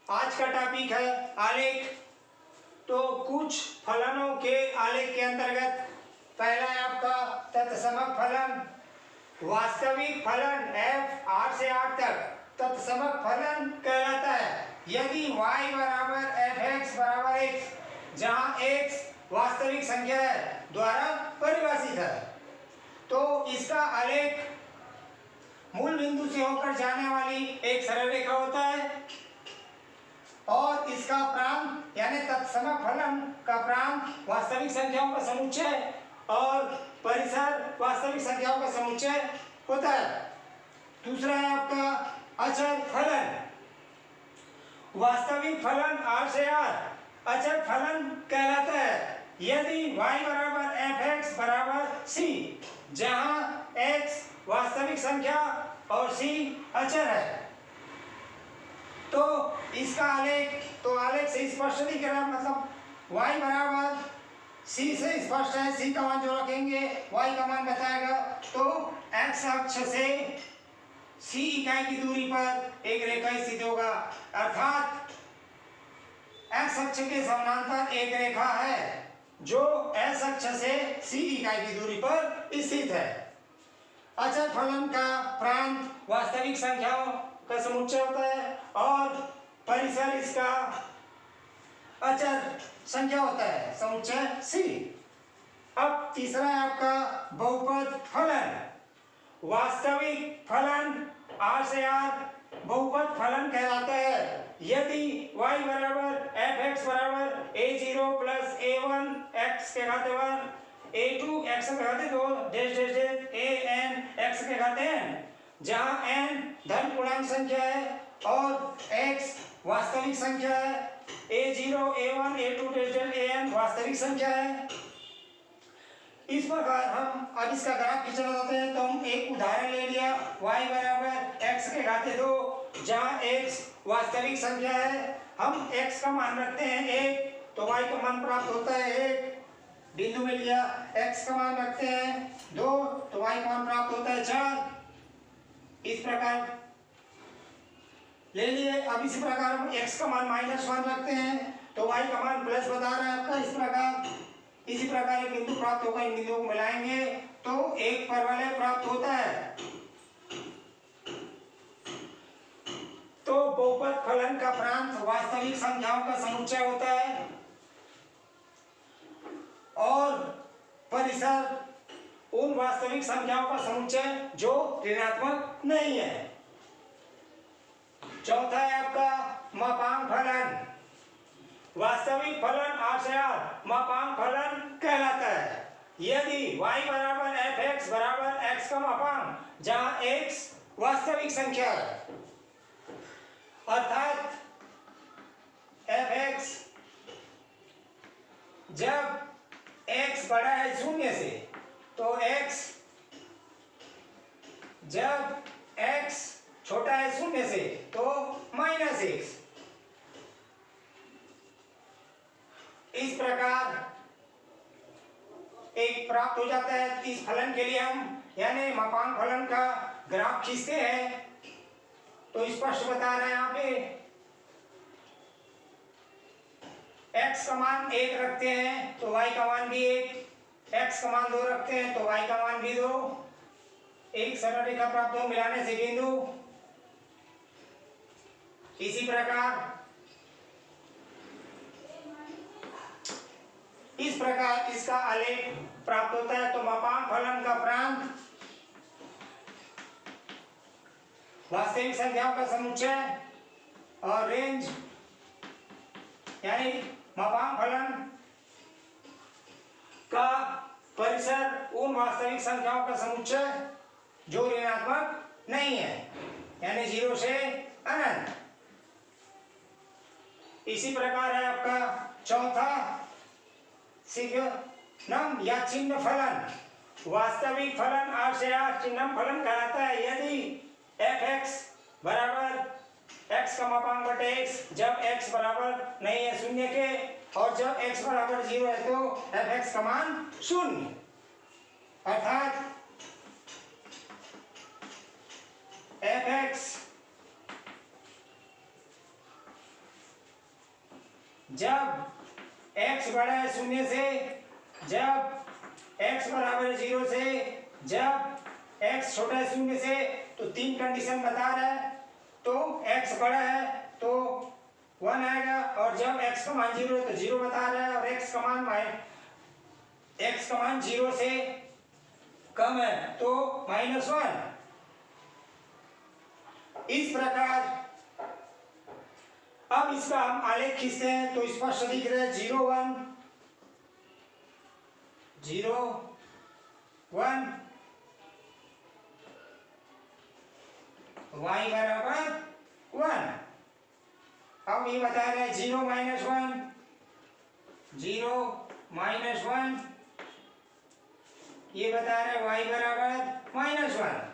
आज का टॉपिक है आलेख। तो कुछ फलनों के आलेख के अंतर्गत पहला है आपका तत्समक फलन। वास्तविक फलन f r से r तक तत्समक फलन कहलाता है यदि y बराबर f(x) बराबर x, जहां x वास्तविक संख्या है, द्वारा परिभाषित है। तो इसका आलेख मूल बिंदु से होकर जाने वाली एक सरल रेखा होता है और इसका प्रांत यानी तत्समक फलन का प्रांत वास्तविक संख्याओं का समुच्चय और परिसर वास्तविक संख्याओं का समुच्चय होता है। दूसरा है आपका अचर फलन। वास्तविक फलन r से r अचर फलन कहलाता है यदि y बराबर f(x) बराबर c, जहां x वास्तविक संख्या और c अचर है। तो इसका आलेख से स्पष्ट दिख रहा है, मतलब y बराबर c से स्पष्ट है। c का मान जो रखेंगे y का मान बताएगा। तो x अक्ष से c इकाई की दूरी पर एक रेखा स्थित होगा, अर्थात x अक्ष के समानांतर एक रेखा है जो s अक्ष से c इकाई की दूरी पर स्थित है। अचर फलन का प्रांत वास्तविक संख्याओं का समुच्चय होता है और परिसर इसका अचर संख्या होता है, समुच्चय c। अब तीसरा है आपका बहुपद फलन। वास्तविक फलन r से r बहुपद फलन कहलाता है यदि y बराबर f(x) बराबर a0 प्लस a1 x के घाते 1 a2 x के घाते 2 dash dash dash an x के घाते n, जहां n धन पूर्णांक संख्या है और x वास्तविक संख्या है, a0 a1 a2 dash dash an वास्तविक संख्या है। इस प्रकार हम अब इसका ग्राफ खींचना चाहते हैं तो हम एक उदाहरण ले लिया y बराबर x के घाते 2, जहाँ x वास्तविक संख्या है। हम x का मान रखते हैं 1 तो y का मान प्राप्त होता है 1। बिंदु में लिया x का मान रखते हैं 2 तो y का मान प्राप्त होता है 4। इस प्रकार ले लिए। अब इसी प्रकार हम x का मान -1 रखते हैं तो y का मान प्लस बता रहा है आपका। इसी प्रकार एक बिंदु प्राप्त होगा, इन बिंदुओं को मिलाएंगे तो एक परवलय प्राप्त होता है। तो बहुपद फलन का प्रांत वास्तविक संख्याओं का समुच्चय होता है और परिसर उन वास्तविक संख्याओं का समुच्चय जो ऋणात्मक नहीं है। चौथा है आपका मापांक फलन। वास्तविक फलन r से r मापांक फलन कहलाता है यदि y बराबर f(x) बराबर x का मापांक, जहां x वास्तविक संख्या है, अर्थात f(x) जब x बड़ा है 0 से, तो x जब x छोटा है 0 से तो -x। इस प्रकार एक प्राप्त हो जाता है। इस फलन के लिए हम यानी मापांक फलन का ग्राफ खींचते हैं तो स्पष्ट बता रहे हैं यहाँ पे x का मान 1 रखते हैं तो y का मान भी 1, x का मान 2 रखते हैं तो y का मान भी 2। एक सरल रेखा प्राप्त हो मिलाने से बिंदु। इसी प्रकार इस प्रकार इसका आलेख प्राप्त होता है। तो मापांक फलन का प्रांत वास्तविक संख्याओं का समुच्चय और रेंज यानी मापांक फलन का परिसर उन वास्तविक संख्याओं का समुच्चय जो ऋणात्मक नहीं है, यानी 0 से अनंत। इसी प्रकार है आपका चौथा चिह्नम या चिन्ह फलन। वास्तविक फलन r से r चिन्हम फलन कहलाता है यदि f(x) बराबर x का मापांक बटे x, जब x बराबर नहीं है 0 के और जब x बराबर 0 है तो f(x) का मान 0, अर्थात f(x) जब x बड़ा है 0 से, जब x बराबर है 0 से, जब x छोटा है 0 से, तो 3 कंडीशन बता रहा है। तो x बड़ा है तो 1 आएगा, और जब x का मान 0 है तो 0 बता रहा है, और x का मान 0 से कम है तो -1। इस प्रकार अब इसका हम आलेख खींचते हैं तो स्पष्ट दिख रहा है 0 1 0 1, y बराबर 1। अब ये बता रहे हैं 0 -1 0 -1, ये बता रहे हैं y बराबर -1।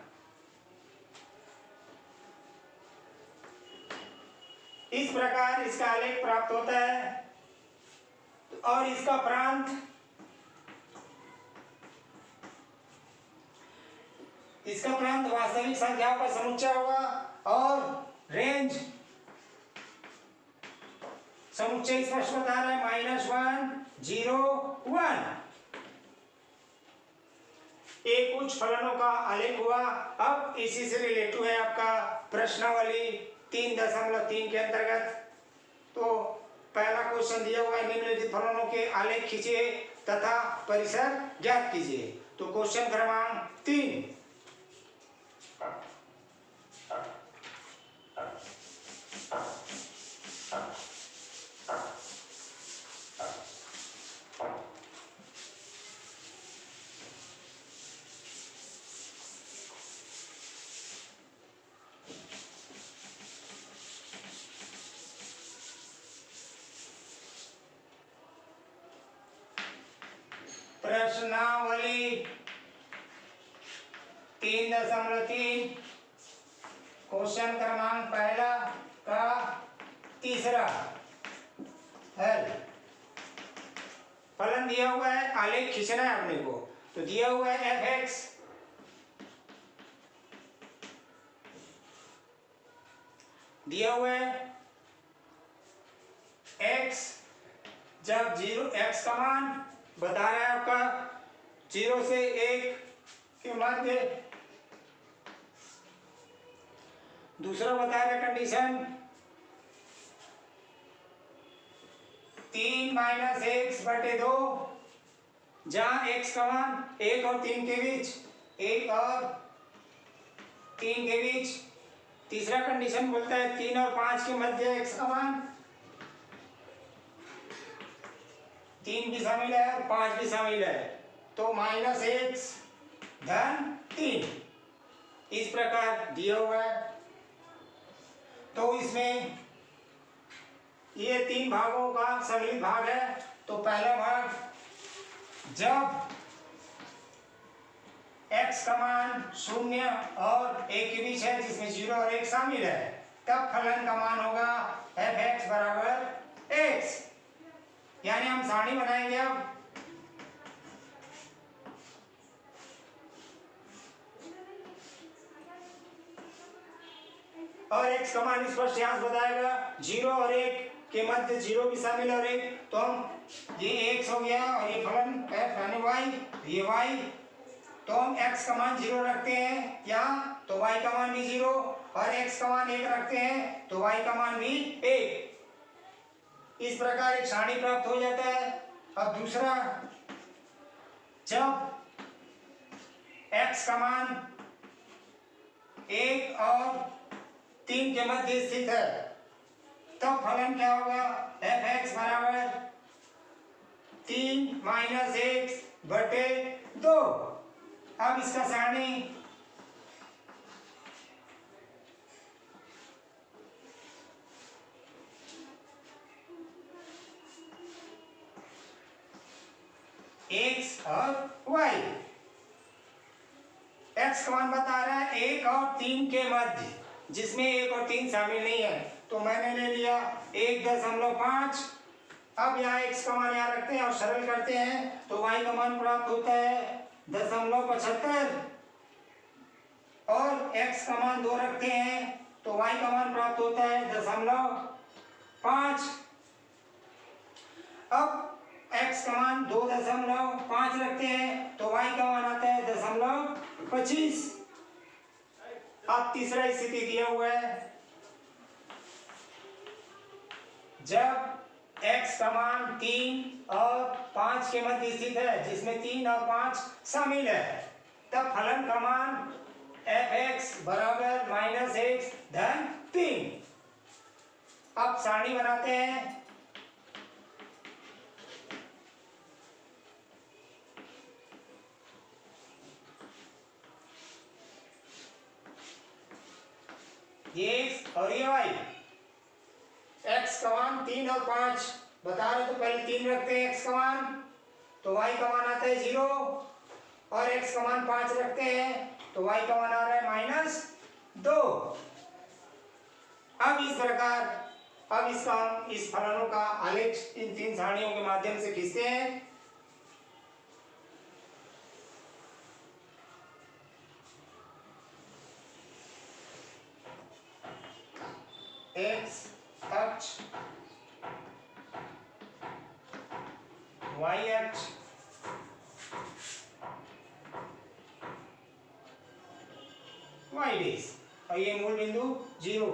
इस प्रकार इसका आलेख प्राप्त होता है, और इसका प्रांत वास्तविक संख्याओं का समुच्चय होगा, और रेंज समुच्चय स्पष्ट बता रहा है -1 0 1। ये कुछ फलनों का आलेख हुआ। अब इसी से रिलेटिव है आपका प्रश्नावली 3.3 के अंतर्गत। तो पहला क्वेश्चन दिया हुआ है, निम्नलिखित फलनों के आलेख खींचिए तथा परिसर ज्ञात कीजिए। तो क्वेश्चन क्रमांक 3, प्रश्नावली 3.3, क्वेश्चन क्रमांक पहला का तीसरा हल। फलन दिया हुआ है, आलेख खींचना है अपने को। तो दिया हुआ है f(x), दिया हुआ है x, जब 0 x का मान बता रहा है आपका 0 से 1 के मध्य। दूसरा बता रहा है कंडीशन 3 - x/2, जहां x का मान 1 और 3 के बीच, 1 और 3 के बीच। तीसरा कंडीशन बोलता है 3 और 5 के मध्य x का मान, 3 भी शामिल है और 5 भी शामिल है, तो -x धन 3 इस प्रकार दिया हुआ है। तो इसमें ये 3 भागों का सम्मिलित भाग है। तो पहला भाग, जब x का मान 0 और 1 के बीच है, जिसमें 0 और 1 शामिल है, तब फलन का मान होगा f(x) बराबर x। यानी हम सारणी बनाएंगे अब। और x का मान स्पष्ट यहाँ से बताएगा, 0 और 1 के मध्य 0 भी शामिल और 1, तो हम ये x हो गया, और ये फलन f यानी y, ये y। तो हम x का मान 0 रखते हैं यहाँ, तो y का मान भी 0, और x का मान 1 रखते हैं तो y का मान भी 1। इस प्रकार एक सारणी प्राप्त हो जाता है। अब दूसरा, जब x का मान 1 और 3 के मध्य स्थित है, तब फलन क्या होगा, f(x) बराबर 3 - x/2। अब इसका सारणी x और y, x का मान बता रहा है 1 और 3 के मध्य, जिसमें 1 और 3 शामिल नहीं है, तो मैंने ले लिया 1.5। अब यहाँ x का मान यहाँ रखते हैं और सरल करते हैं, तो y का मान प्राप्त होता है 0.75, और x का मान 2 रखते हैं तो y का मान प्राप्त होता है 0.5। अब x का मान 2.5 रखते हैं तो y का मान आता है 0.25। अब तीसरा स्थिति दिया हुआ है, जब x का मान 3 और 5 के मध्य स्थित है, जिसमें 3 और 5 शामिल है, तब फलन का मान f(x) बराबर -x धन 3। अब सारणी बनाते हैं। ये x और ये y, x का मान 3 और 5 बता रहे तो पहले 3 रखते हैं x का मान, तो y का मान आता है 0, और x का मान 5 रखते हैं तो y का मान आ रहा है -2। अब इस प्रकार अब इसका हम इस फलनों का आलेख इन 3 सारणियों के माध्यम से खींचते हैं। x अक्ष, y अक्ष, y डेश, और ये मूल बिंदु 0,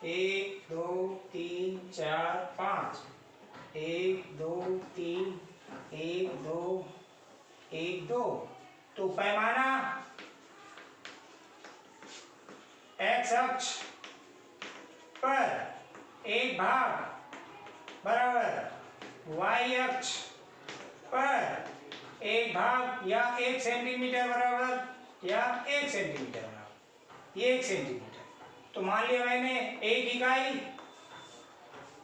1 2 3 4 5, 1 2 3 1 2 1 2। तो पैमाना x अक्ष पर 1 भाग बराबर y अक्ष पर 1 भाग या 1 सेंटीमीटर बराबर या 1 सेंटीमीटर बराबर, ये 1 सेंटीमीटर। तो मान लिया मैंने 1 इकाई,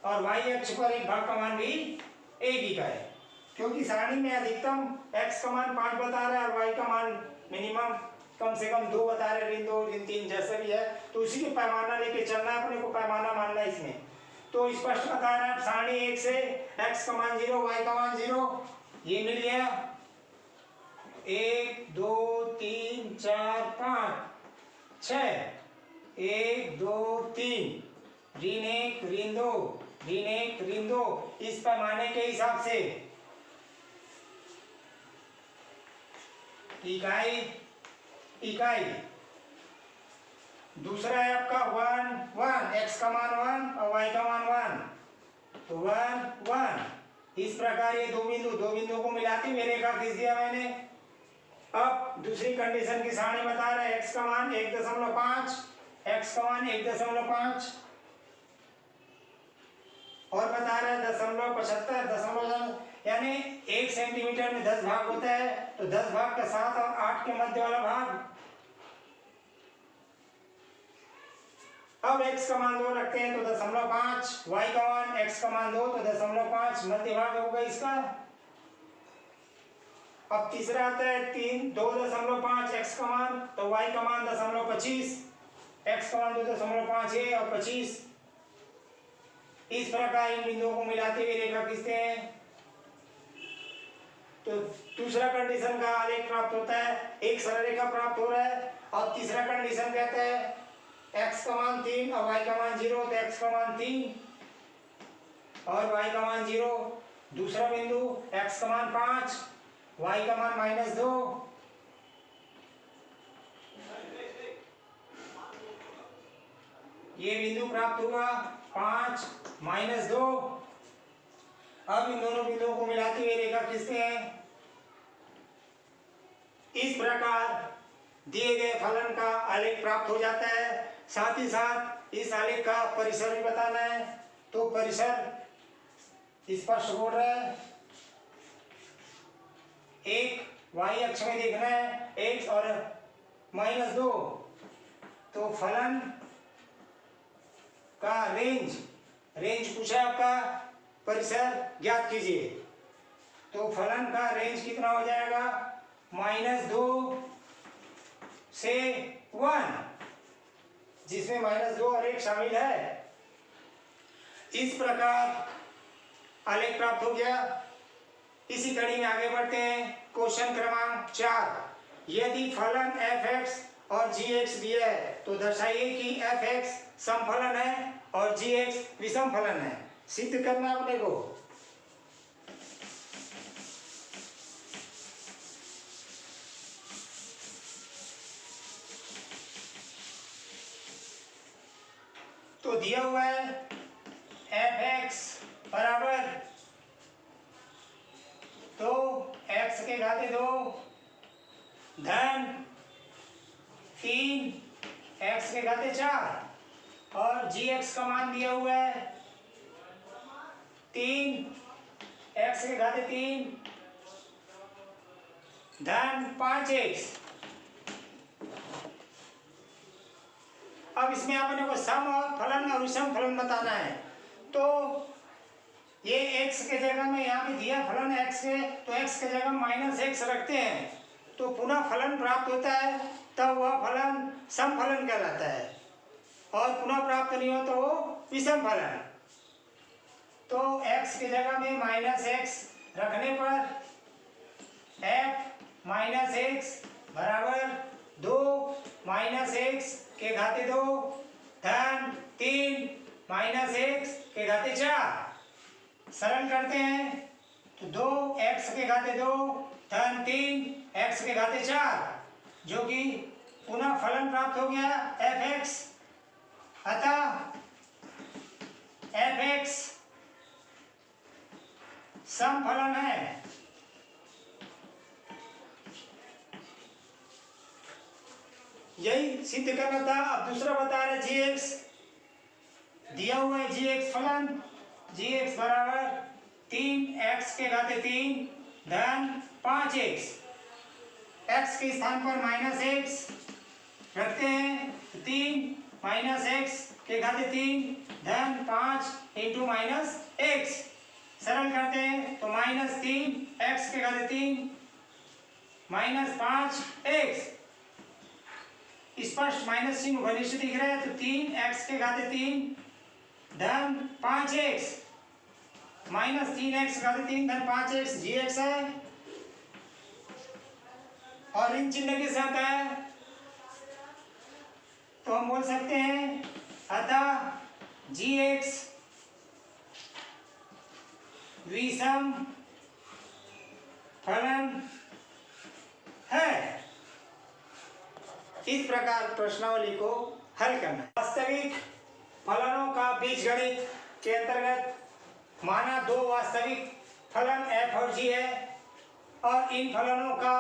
और y अक्ष पर 1 भाग का मान भी 1 इकाई, क्योंकि सारणी में अधिकतम x का मान 5 बता रहा है और y का मान मिनिमम कम से कम 2 बता रहे, ऋण 2 ऋण 3 जैसा भी है, तो उसी के पैमाना लेके चलना है, अपने को पैमाना मानना है इसमें। तो स्पष्ट बता रहा है सारणी 1 से x का मान 0, y का मान 0, ये मिल गया 1 2 3 4 5 6, 1 2 3, ऋण 1 ऋण 2 ऋण 1 ऋण 2, इस पैमाने के हिसाब से इकाई इकाई। दूसरा है आपका 1 1, x का मान 1 और y का मान 1, तो 1 1। इस प्रकार ये दो बिंदुओं को मिलाते हुए रेखा खींच दिया मैंने। अब दूसरी कंडीशन की सारणी बता रहा है x का मान 1.5, x का मान 1.5, और बता रहा है 0.75, यानी 1 सेंटीमीटर में 10 भाग होता है, तो 10 भाग का 7 और 8 के मध्य वाला भाग। अब x का मान 2 रखते हैं तो 0.5, y का मान x का मान 2 तो 0.5, मध्य भाग होगा इसका। अब तीसरा आता है 2.5 x का मान, तो y का मान 0.25, x का मान 2.5 है और 25। इस प्रकार इन बिंदुओं को मिलाते हुए रेखा खींचते हैं, तो दूसरा कंडीशन का आलेख प्राप्त होता है, एक सरल रेखा प्राप्त हो रहा है। और तीसरा कंडीशन कहता है x का मान 3 और y का मान 0, तो x का मान 3 और y का मान 0। दूसरा बिंदु x का मान 5, y का मान -2। ये बिंदु प्राप्त हुआ 5 -2। अब इन दोनों बिंदुओं को मिलाते हुए रेखा खींचते हैं। इस प्रकार दिए गए फलन का आलेख प्राप्त हो जाता है। साथ ही साथ इस आलेख का परिसर भी बताना है, तो परिसर स्पष्ट बोल रहा है। एक y अक्ष में देखना है x और -2, तो फलन का रेंज पूछा है आपका, परिसर ज्ञात कीजिए। तो फलन का रेंज कितना हो जाएगा, -2 से 1, जिसमें -2 और 1 शामिल है। इस प्रकार आलेख प्राप्त हो गया। इसी कड़ी में आगे बढ़ते हैं। क्वेश्चन क्रमांक 4, यदि फलन f(x) और g(x) दिया है तो दर्शाइए कि f(x) समफलन है और g(x) विषम फलन है। सिद्ध करना अपने को। तो दिया हुआ है एफ एक्स बराबर तो एक्स के घाते 2 धन 3 एक्स के घाते 4 और जी एक्स का मान दिया हुआ है 3 एक्स के घाते 3 धन 5x। अब इसमें अपने को सम और फलन और विषम फलन बताना है। तो ये x के जगह में यहाँ पे दिया फलन x के, तो x के जगह -x रखते हैं तो पुनः फलन प्राप्त होता है, तब वह फलन सम फलन कहलाता है। और पुनः प्राप्त नहीं हो तो वो विषम फलन। तो x के जगह में -x रखने पर f -x बराबर 2 -x के घाते 2 धन 3 -x के घाते 4। सरल करते हैं तो 2x के घाते 2 धन 3x के घाते 4 जो कि पुनः फलन प्राप्त हो गया f(x). अतः f(x) सम फलन है। यही सिद्ध करना था। अब दूसरा बता रहे g(x) दिया हुआ है g(x) फलन g(x) बराबर 3x के घाते 3 धन 5x। x के स्थान पर -x रखते हैं 3 -x के घाते 3 धन 5 इंटू -x। सरल करते हैं तो -3 x के घाते 3 -5x। स्पष्ट माइनस चिन्ह उभयनिष्ठ से दिख रहा है तो 3x के घाते 3 धन 5x -3x घाते 3 धन 5x g(x) है और इन चिन्ह के साथ है तो हम बोल सकते हैं अतः g(x) विषम फलन है। इस प्रकार प्रश्नावली को हल करना है। वास्तविक फलनों का बीजगणित के अंतर्गत माना 2 वास्तविक फलन f और g है और इन फलनों का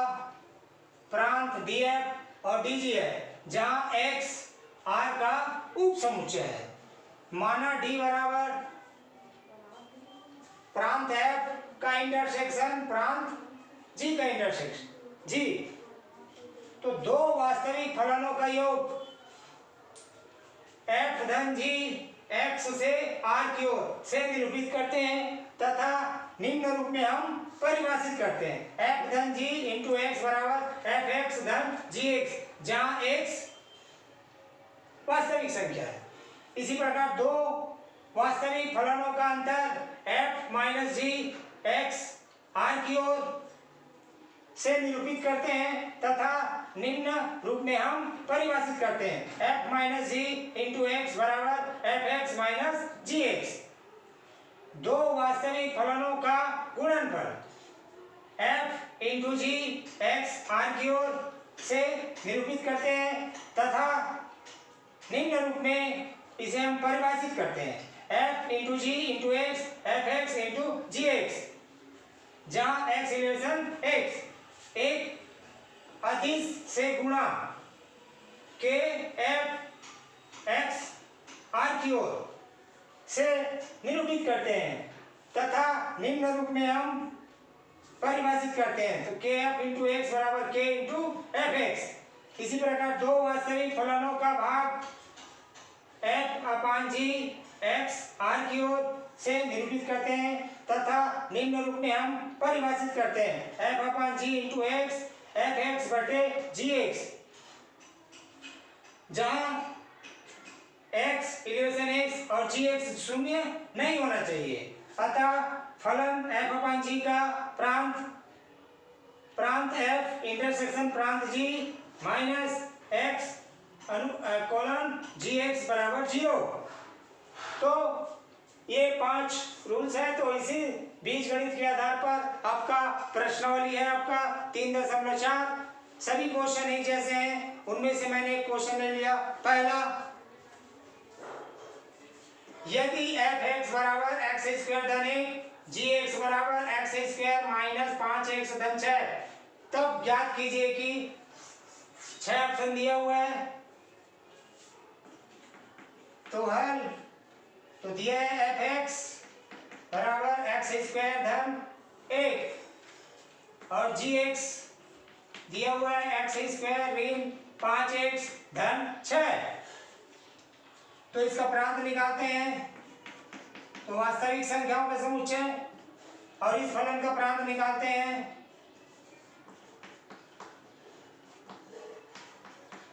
प्रांत df और dg है जहां x r का उपसमुच्चय है। माना d बराबर प्रांत f का इंटरसेक्शन प्रांत g का इंटरसेक्शन g। तो 2 वास्तविक फलनों का योग f धन g x से r की ओर से निरूपित करते हैं तथा निम्न रूप में हम परिभाषित करते हैं f धन g इंटू x बराबर f(x) धन g(x) जहां x वास्तविक संख्या है। इसी प्रकार 2 वास्तविक फलनों का अंतर f minus g x r की ओर से निरूपित करते हैं तथा निम्न रूप में हम परिभाषित करते हैं f माइनस जी इंटू एक्स बराबर f(x) माइनस g(x). 2 वास्तविक फलनों का गुणनफल f इंटू जी एक्स r की ओर से निरूपित करते हैं तथा निम्न रूप में इसे हम परिभाषित करते हैं f into g into x f(x) into g(x) जहां x रिलेशन x एक अधिस से गुणा के f(x) r की ओर से निरूपित करते हैं तथा निम्न रूप में हम परिभाषित करते हैं तो kf इंटू एक्स बराबर k इंटू f(x). इसी प्रकार 2 वास्तविक फलनों का भाग f/g x r की ओर से निरूपित करते हैं तथा निम्न रूप में हम परिभाषित करते हैं f/g इंटू एक्स f(x) बटे g(x) जहां x इलेवेशन x और g(x) शून्य नहीं होना चाहिए। अतः फलन f/g का प्रांत f इंटरसेक्शन प्रांत g minus x colon g(x) बराबर 0। तो ये 5 रूल्स है। तो इसी बीजगणित के आधार पर आपका प्रश्नावली है आपका 3.4। सभी क्वेश्चन एक जैसे हैं। उनमें से मैंने एक क्वेश्चन ले लिया। पहला यदि एफ एक्स बराबर एक्स स्क्वायर धन 1 जी एक्स बराबर एक्स स्क्वायर माइनस 5x धन 6, तब ज्ञात कीजिए कि 6 ऑप्शन दिया हुआ है तो हल तो दिया है एफ एक्स बराबर एक्स स्क्वायर धन 1 और जी एक्स दिया हुआ है एक्स स्क्वायर ऋण 5x धन 6। तो इसका प्रांत निकालते हैं तो वास्तविक संख्याओं का समुच्चय और इस फलन का प्रांत निकालते हैं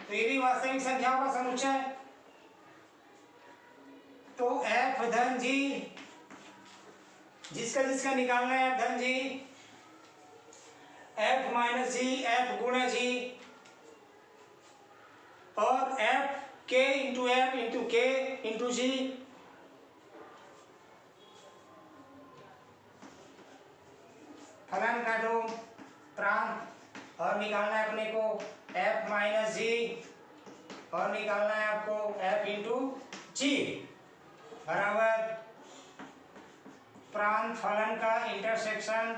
तो ये भी वास्तविक संख्याओं का समुच्चय। तो f धन g जिसका निकालना है धन g f माइनस जी f गुणा g और f k into f into k into g फलन काटो प्रांत और निकालना है अपने को f माइनस जी और निकालना है आपको f इंटू जी बराबर प्रांत फलन का इंटरसेक्शन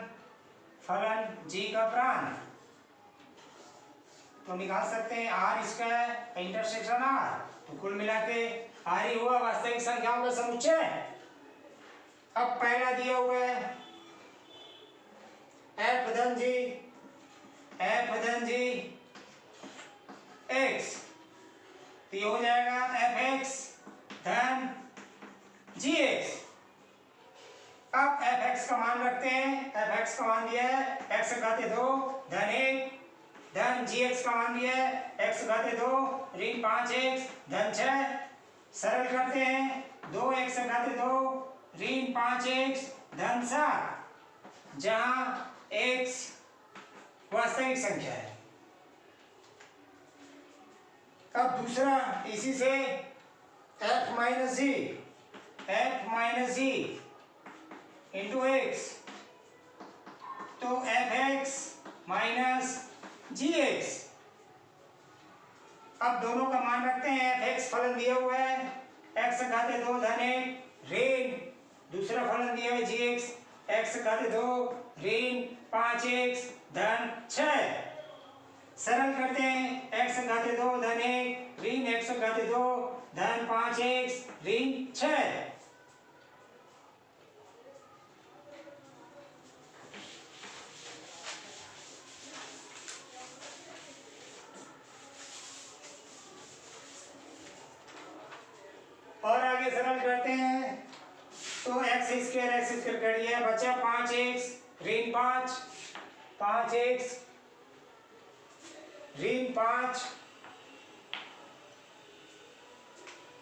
फलन g का प्रांत। तो निकाल सकते हैं r स्क्वायर इंटरसेक्शन r, तो कुल मिला के r ही हुआ वास्तविक संख्याओं का समुच्चय। अब पहला दिया हुआ है f धन g x, तो ये हो जाएगा f x धन जी एक्स। अब एफ एक्स का मान रखते हैं, एफ एक्स का मान दिया है एक्स घाते 2 धन 1 धन जी एक्स का मान दिया है एक्स घाते 2 ऋण 5x धन 6। सरल करते हैं 2x घाते 2 ऋण 5x धन 7, जहां x वास्तविक संख्या है। अब दूसरा इसी से f माइनस जी इंटू एक्स, तो एफ एक्स माइनस जी एक्स। अब दोनों का मान रखते हैं, एफ एक्स फलन दिया हुआ है एक्स घाते 2 धन 1 ऋण, दूसरा फलन दिया है जी एक्स एक्स घाते 2 ऋण 5x धन 6। सरल करते हैं एक्स घाते 2 धन 1 ऋण एक्स घाते 2 धन 5x ऋण 6। और आगे सरल करते हैं तो एक्स स्क्वायर कर दिया बचा 5x ऋण 5x ऋण 5,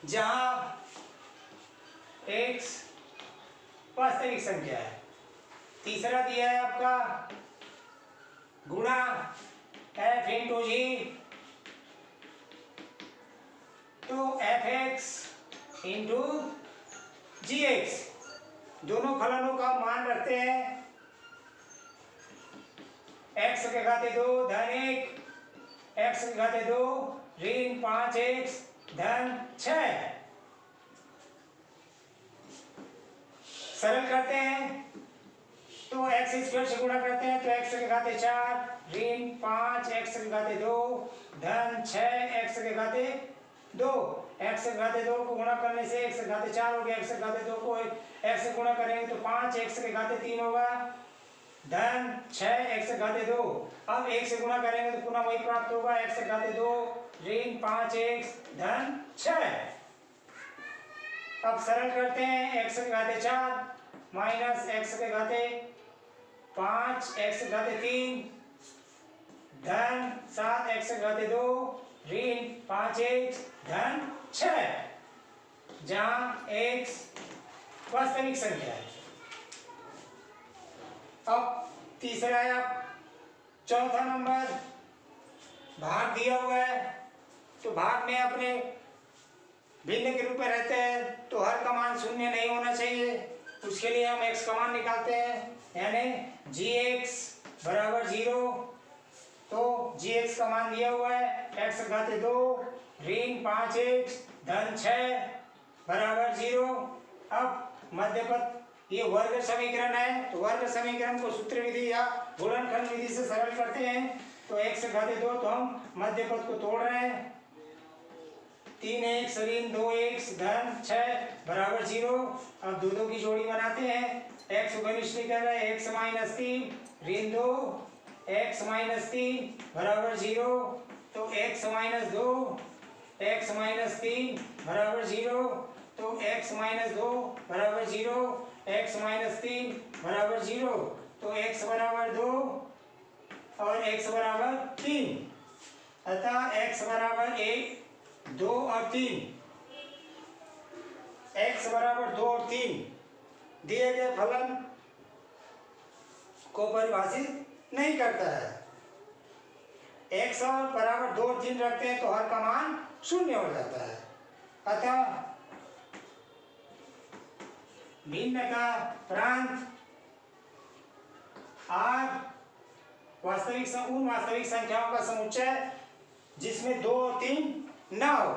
जहां x वास्तविक संख्या है। तीसरा दिया है आपका गुणा f इंटू जी, तो एफ एक्स इंटू जी एक्स, दोनों फलनों का मान रखते हैं एक्स के घाते 2 धन 1 एक्स के घाते 2 ऋण 5x धन 6। सरल करते हैं तो एक्स स्क्वायर से गुणा करते हैं तो एक्स के घाते 4 ऋण 5 एक्स के घाते 2 धन 6 एक्स के घाते 2। एक्स के घाते 2 को गुणा करने से एक्स के घाते 4 हो गया, एक्स के घाते 2 को एक्स से गुणा करेंगे तो 5 एक्स के घाते 3 होगा धन 6 एक्स के घाते 2। अब 1 से गुणा करेंगे तो पुनः वही प्राप्त होगा एक्स के घाते 2 ऋण 5x धन 6। अब सरल करते हैं एक्स के घाते 4 माइनस एक्स के घाते 5 एक्स के घाते 3 धन 7 एक्स के घाते 2 ऋण 5x धन 6, जहां x वास्तविक संख्या है। अब तीसरा या चौथा नंबर भाग दिया हुआ है, तो भाग में अपने भिन्न के रूप में रहते हैं तो हर का मान शून्य नहीं होना चाहिए। उसके लिए हम x का मान निकालते हैं, यानी जी एक्स बराबर 0। तो जी एक्स का मान दिया हुआ है एक्स घाते 2 ऋण 5x धन 6 बराबर 0। अब मध्य पद ये वर्ग समीकरण है, तो वर्ग समीकरण को सूत्र विधि या गुणनखंड विधि से सरल करते हैं। तो x घाते 2, तो हम मध्य पद को तोड़ रहे हैं। 3x ऋण 2x धन 6 बराबर 0। अब दो की जोड़ी बनाते हैं। x को घनिष्ठ कर रहे हैं, x माइनस 3 ऋण 2 x माइनस 3 बराबर 0। तो x माइनस 2 x माइनस 3 बराबर 0। तो x माइनस 2 बराबर 0 x माइनस 3 बराबर 0। तो x बराबर 2 और x बराबर 3, अतः x बराबर 1 2 और 3, x बराबर 2 और 3 दिए गए फलन को परिभाषित नहीं करता है। x और बराबर 2 और 3 रखते हैं तो हर का मान 0 हो जाता है। अतः भिन्न का प्रांत r उन वास्तविक संख्याओं का समुच्चय जिसमें 2 और 3 न हो।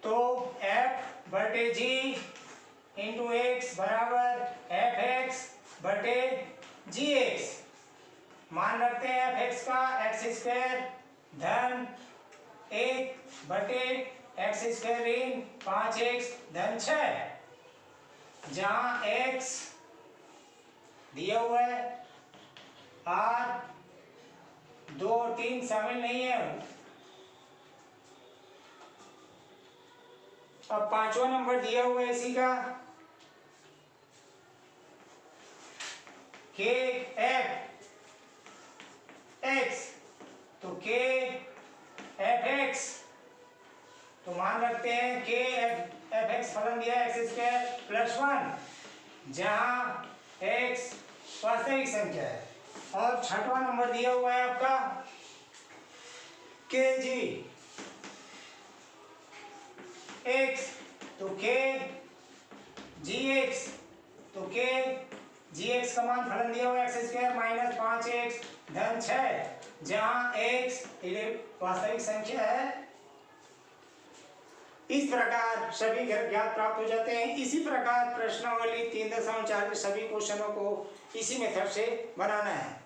तो f बटे g इंटू एक्स बराबर एफ एक्स बटे जी एक्स। मान रखते हैं एफ एक्स का एक्स स्क्वायर धन 1 बटे एक्स स्क्वायर ऋण 5x धन 6, जहां x दिया हुआ है, r 2 और 3 शामिल नहीं है। अब पांचवा नंबर दिया हुआ है इसी का के एफ एक्स, तो के एफ एक्स, तो मान रखते हैं के एफ एक्स फलन दिया है एक्स स्क्वायर प्लस 1, जहां एक्स वास्तविक संख्या है। और छठवां नंबर दिया हुआ है आपका के जी एक्स, तो के जी एक्स, तो के जी एक्स का मान फलन दिया हुआ है एक्स स्क्वायर माइनस 5x धन 6, जहां x वास्तविक संख्या है। इस प्रकार सभी ज्ञात प्राप्त हो जाते हैं। इसी प्रकार प्रश्नावली 3.4 के सभी क्वेश्चनों को इसी मेथड से बनाना है।